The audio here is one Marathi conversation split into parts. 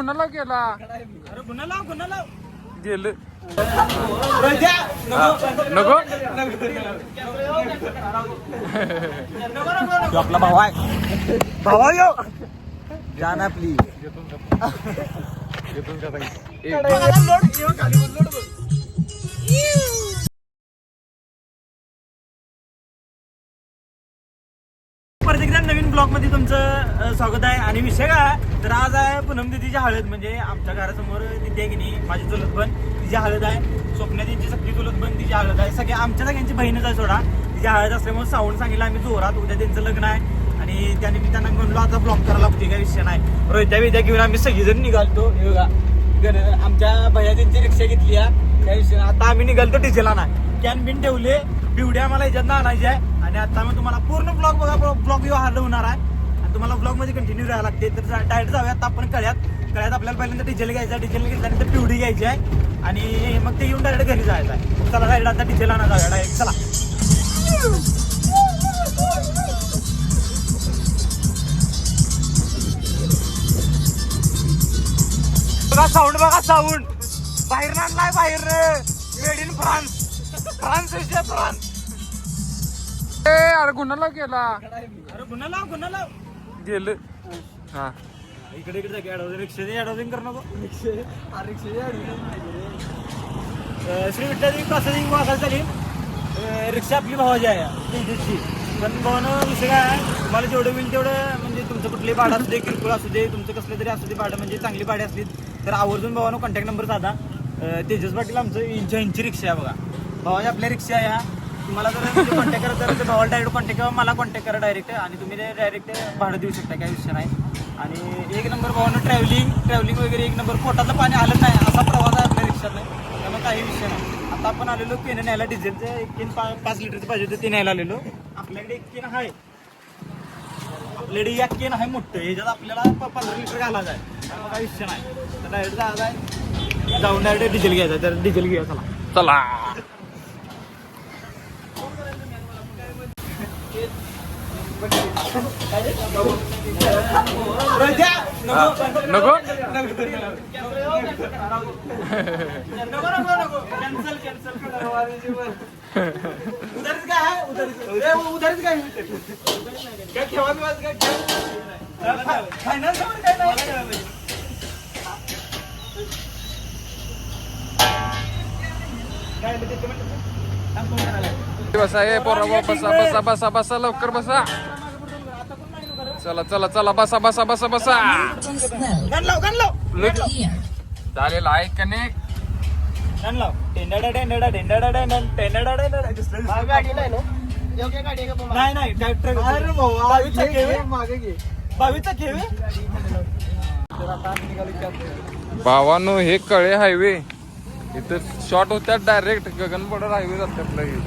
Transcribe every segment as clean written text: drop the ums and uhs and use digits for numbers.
गुन्हा गेला. अरे गुन्हा लाव गेलं नको. आपला भाऊ आहे. भावा यो जाना प्लीज. परत एकदा नवीन ब्लॉग मध्ये तुमचं स्वागत आहे. आणि विषय काय तर आज आहे पूनम दीदीची हळद. म्हणजे आमच्या घरासमोर दिदी आहे की नाही, माझी चुलत पण तिची हळद आहे. स्वप्ना दीदीची सगळी चुलत पण तिची हळद आहे. सगळ्या आमच्या सगळ्यांची बहीणच आहे सोडा. तिची हळद असल्यामुळे साऊंड सांगितलं आम्ही जोरात. उद्या त्यांचं लग्न आहे आणि त्या निमित्तानं म्हणलो आता ब्लॉग करायला लागते. काही विषय नाही. रोहित्या विद्या घेऊन आम्ही सगळीजण निघालतो. हे बघा आमच्या भैया त्यांची रिक्षा घेतली आहे. त्या विषय आता आम्ही निघालतो डिझेला नाही. कॅन बिन ठेवले, बिवड्या मला ह्याच्यात आणायची आहे. आणि आता मग तुम्हाला पूर्ण ब्लॉग बघा. ब्लॉग हार्ड होणार आहे आणि तुम्हाला ब्लॉग मध्ये कंटिन्यू राहायला लागते. तर डायरेक्ट जाऊयात आपण कळ्यात आपल्याला पहिल्यांदा डिझेल घ्यायचा. डिझेल घेतल्यानंतर पिवडी घ्यायची आहे आणि मग ते येऊन डायरेक्ट घरी जायचं आहे. चला डायरेक्ट आता डिझेल आणा जाऊया डायरेक्ट. चला बघा साऊंड, बघा साऊंड बाहेर आणलाय. बाहेर मेड इन फ्रान्स. फ्रान्स अरे गुन्हा गेला. अरे गुन्हा लाव गेलं. हा इकडे रिक्षाची ऍडव्हान्सिंग कर नको. श्री विठ्ठल प्रसादी वासायला झाली. रिक्षा आपली भावाची आहे तेजसची. पण भावानं विषय काय आहे, तुम्हाला जेवढं होईल तेवढं म्हणजे तुमचं कुठली भाडं असू दे, किरकोळ असू दे, तुमचं कसलं तरी असू दे भाडं, म्हणजे चांगली भाडे असली तर आवर्जून भावानं कॉन्टॅक्ट नंबर साधा. तेजस पाटील आमचं इंची रिक्षा आहे बघा. भावाची आपल्या रिक्षा आहे. तुम्हाला जर कॉन्टॅक्ट करायचं तर भावाला डायरेक्ट कॉन्टॅक्ट किंवा मला कॉन्टॅक्ट करा डायरेक्ट आणि तुम्ही डायरेक्ट भाडं देऊ शकता. काही विषय नाही. आणि एक नंबर भावानं ट्रॅव्हलिंग वगैरे एक नंबर. पोटातलं पाणी आलं नाही असा प्रवास आहे आपल्या रिक्षात नाही. त्यामुळे काही विषय नाही. आता आपण आलेलो केन न्यायला. डिझेलचं एक केन 5 लिटरचं पाहिजे होतं ते न्यायला आलेलो. आपल्याकडे एक केन आहे. आपल्याकडे एक केन आहे मोठं. ह्याच्यात आपल्याला 15 लिटर घालायचं आहे. त्यामुळे काही विषय नाही. तर डायरेक्ट जायचं आहे. जाऊन डायरेक्ट डिझेल घ्यायचं. तर डिझेल घ्या. चला नको. बसा ये पोरा. बसा लवकर बसा. चला बसा. झालेला आहे कनेक्ट. नाही भावानो हे कळे हायवे इथं शॉर्ट होत्यात. डायरेक्ट गगनबॉर्डर हायवे जातात लगेच.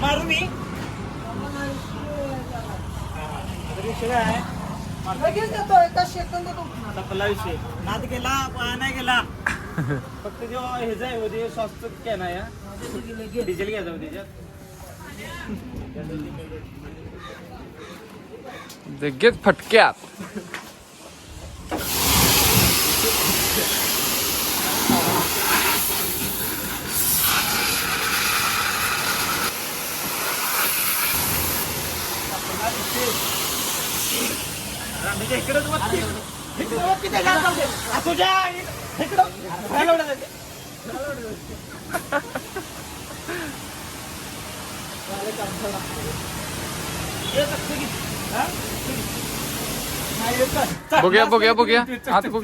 मारू मी आपला विषय नाद गेला नाही गेला. फक्त जो ह्याचा आहे स्वस्त कॅन आहे. डिझेल घ्यायचं त्याच्यात. लगेच फटक्यात. इकडंच बघूया आत बघ.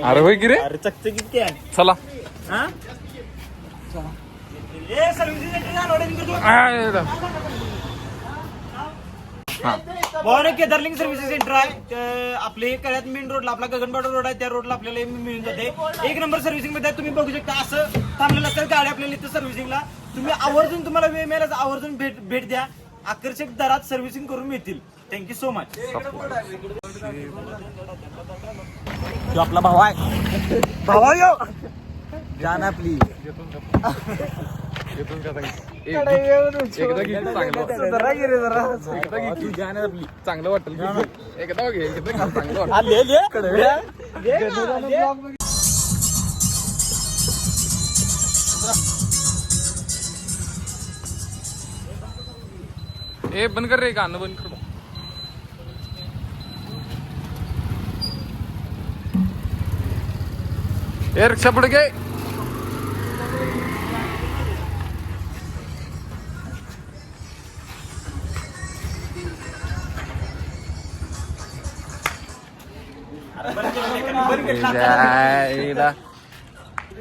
अरे होय की रे. अरे चकचकीत काय. चला केदारलिंग सर्व्हिसेस सेंटर आहे. आपले कळ्यात मेन रोडला आपला गगनबाड रोड आहे. त्या रोडला आपल्याला मिळून जाते. एक नंबर सर्व्हिसिंग मध्ये तुम्ही बघू शकता. असं थांबलेलं असतात गाडी आपल्याला इथं सर्व्हिसिंगला. तुम्ही आवर्जून तुम्हाला वेळ मिळाला आवर्जून भेट द्या. आकर्षक दरात सर्व्हिसिंग करून मिळतील. Thank you so much. आपला भावा आहे. भावा यो जाना प्लीज. एकदा घे चांगलं वाटेल एकदा घे चांगलं वाटेल. ए बंद कर रे गाणं बंद कर. ए रिक्षा पुढे घे.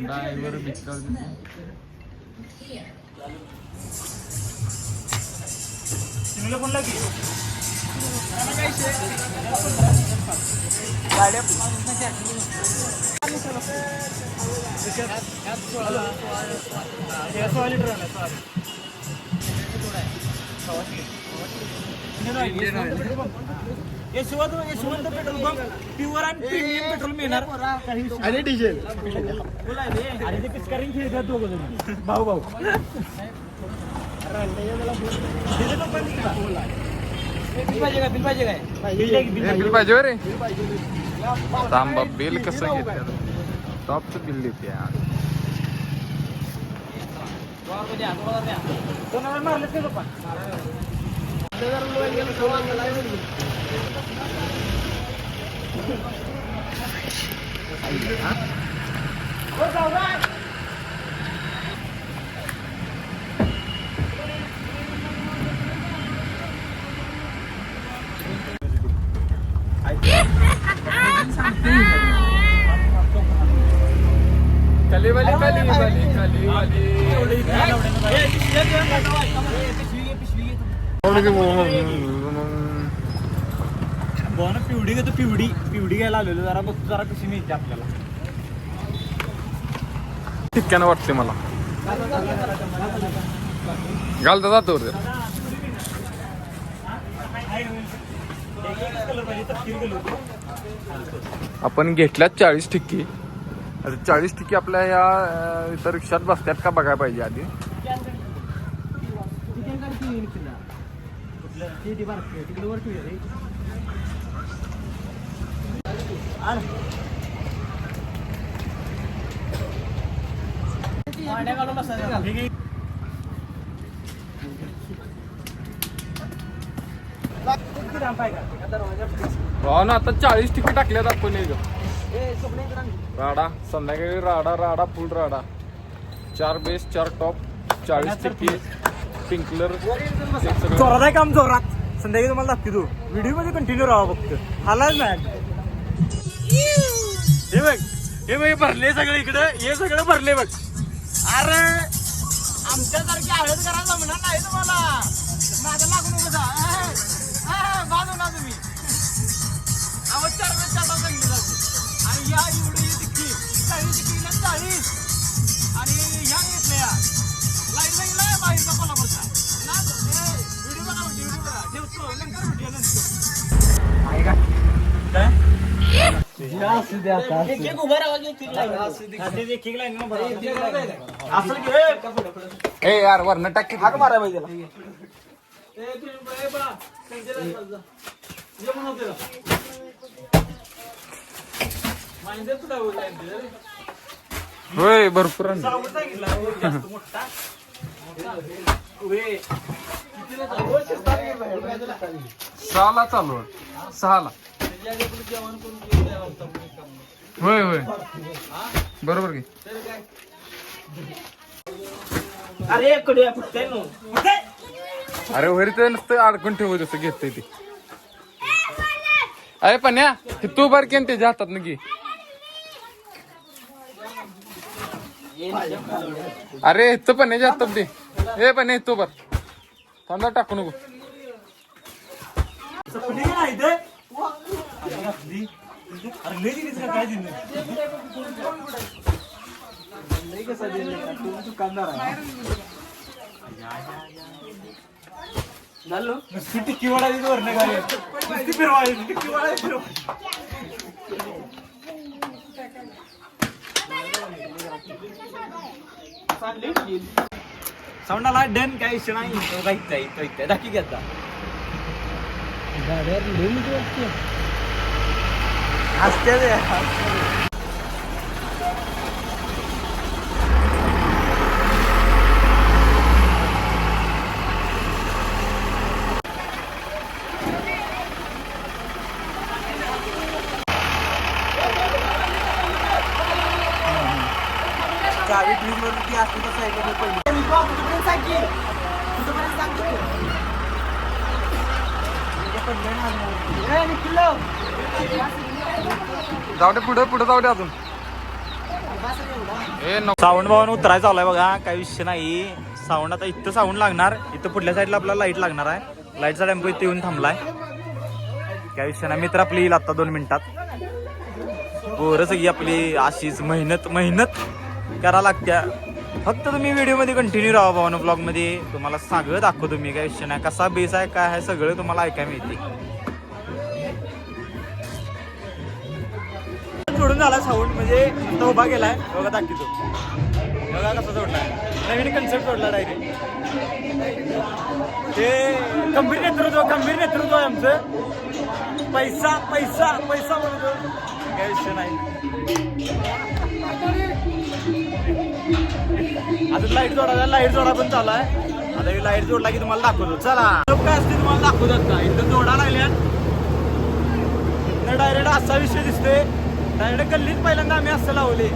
ड्रायव्हर बिचार फोन लागली यशवंत पेट्रोल पंप प्युअर आणि प्रीमियम पेट्रोल मिळणार आणि डिझेल आणि ते पिचकारीन खेळतात दोघं जण भाऊ भाऊ. बिल पाहिजे रे. तांबा बिल कसं घेते टॉपचं बिल देते यार. कलीवाली पिवडी घेतो पिवडी घ्यायला आलेलो जरा बघतो जरा कशी मिळते आपल्याला. ठिकाण वाटते मला घालता जातो. आपण घेतल्यात 40 ठिक्की. आता 40 ठिक्की आपल्या या इतर रिक्षात बसतात का बघायला पाहिजे आधी. हो ना आता 40 ठिक्की टाकल्यात आपण. राडा संध्याकाळी राडा फुल राडा. 4 बेस 4 टॉप 40 ठिक्की स्प्रिंकलर जोरात आहे काम जोरात. संध्याकाळी तुम्हाला दाखते तू व्हिडिओ मध्ये कंटिन्यू राहा फक्त हालाच नाही. हे बघ भरले सगळे इकडे हे सगळं भरले बघ. अरे आमच्यासारखी हळद करायला म्हणणार नाही तुम्हाला. माझं लागून बाजू ना तुम्ही आवाज 4 वेळेस चालता सांगितलं जाते. आणि ह्या एवढी टिक्की 40 टिक्कीला 40 आणि ह्या घेतल्या लाईट लागला बाहेरचा कोल्हापूरचा ना. व्हिडिओ बघा व्हिडिओ बघा ठेवतो नंतर व्हिडिओ नंतर आहे का काय ए यार वरनं टाकी हाक मारा पाहिजे. होय भरपूर 6ला चालू 6ला. होय बरोबर की. अरे वरी तर नुसतं अडकून ठेवू तसं घेत ते. अरे पण्या तू बार केन त्याच्या हातात नकी. अरे तो पण्याच्या हातात दे. हे पण तू बर थांबा टाकू नको. टिक्की वाढायची वरण गाडी फिरवायची टिक्की वाढायची साऊंड आला डन काय विषय नाही तो काहीच दाखी घेता असते चावी ट्यूबवरती असते तसं आहे का पहिली जाऊ दे पुढे पुढे जाऊ दे अजून साऊंड भावन उतरायचा चालू आहे बघा काही विषय नाही साऊंड आता इथं साऊंड लागणार इथं पुढल्या साईडला आपल्याला लाईट लागणार आहे लाईटचा टेम्पो इथे येऊन थांबलाय काही विषय नाही मित्र आपली येईल आता 2 मिनिटात पोरं सगळी आपली अशीच मेहनत करा लागत्या फक्त तुम्ही व्हिडिओ मध्ये कंटिन्यू राहा भावना ब्लॉग मध्ये तुम्हाला सगळं दाखवतो मी काही विषय नाही कसा बेस आहे काय आहे सगळं तुम्हाला ऐकायला मिळते सोडून झाला साऊंड म्हणजे तो उभा गेलाय बघा दाखवतो बघा कसा जोडलाय नवीन कन्सेप्ट जोडला डायरेक्ट ते गंभीर नेतृत्व आहे आमचं पैसा म्हणतो काही विषय नाही अजून लाईट जोडा पण चालू आहे आता लाईट जोडला की तुम्हाला दाखवतो चला काय असते तुम्हाला दाखवतात का इथं जोडा लागल्यात डायरेक्ट असा विषय दिसतोय डायरेक्ट गल्लीत पहिल्यांदा आम्ही असं लावले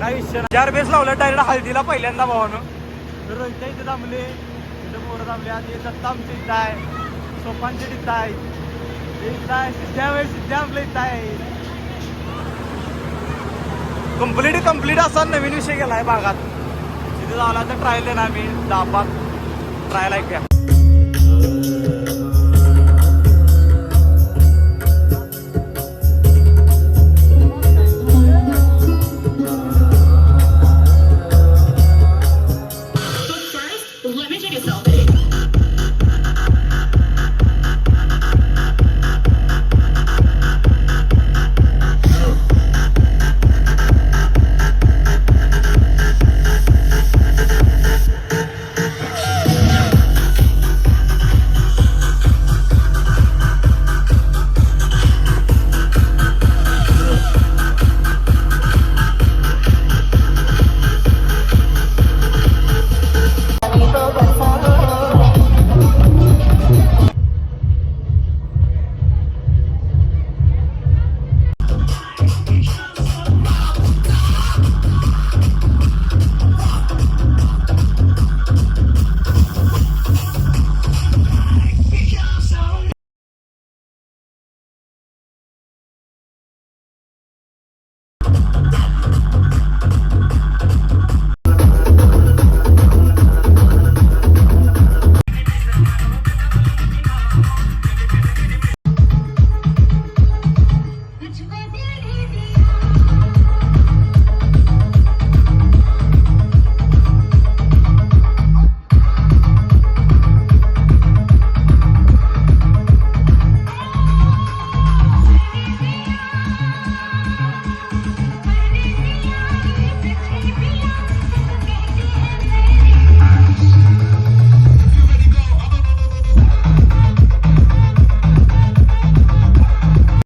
काय विषय 4 बेस लावला डायरेक्ट हळदीला पहिल्यांदा भावानं तर रोहित्या इथे थांबले इथं पोरं थांबले आता दत्ता आमच्या इथं आहे सोपांच्या इथं आहे सिद्ध्या आपल्या इथं आहे कम्प्लीट असा नवीन विषय गेलाय भागात तिथे झाला तर ट्रायल आहे ना आम्ही दाबात ट्रायल ऐकूया